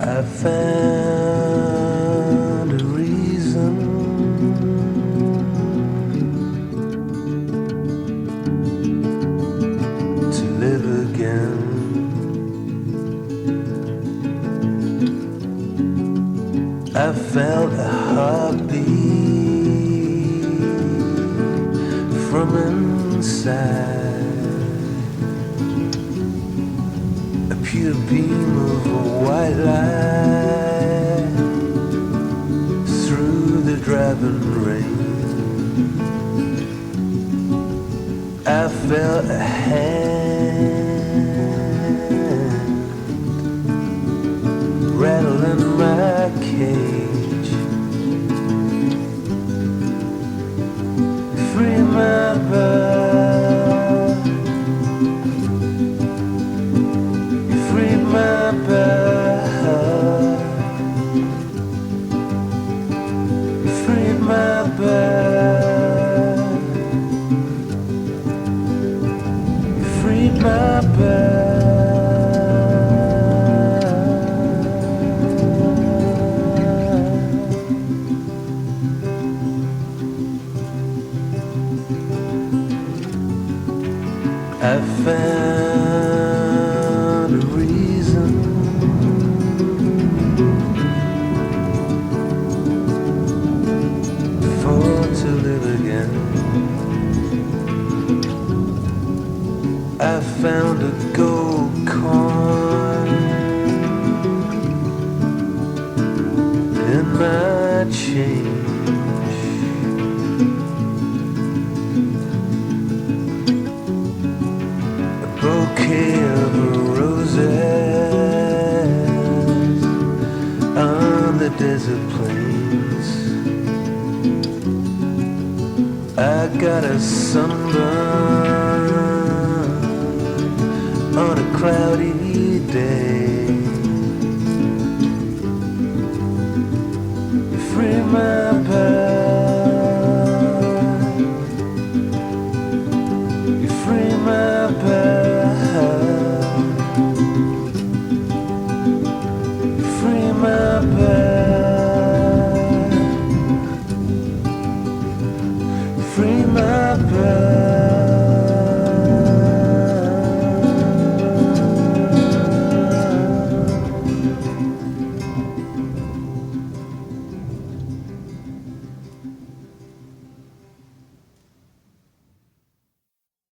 I found a reason to live again. I felt a heartbeat from inside, a pure beam of white light through the driving rain. I felt a hand rattling my cage. Free my bird, free my bird, free my bird, free my bird. I found a reason for to live again. I found a gold coin in my change. Bouquet of roses on the desert plains. I got a sunburn on a cloudy day. Free my bird, free my bird.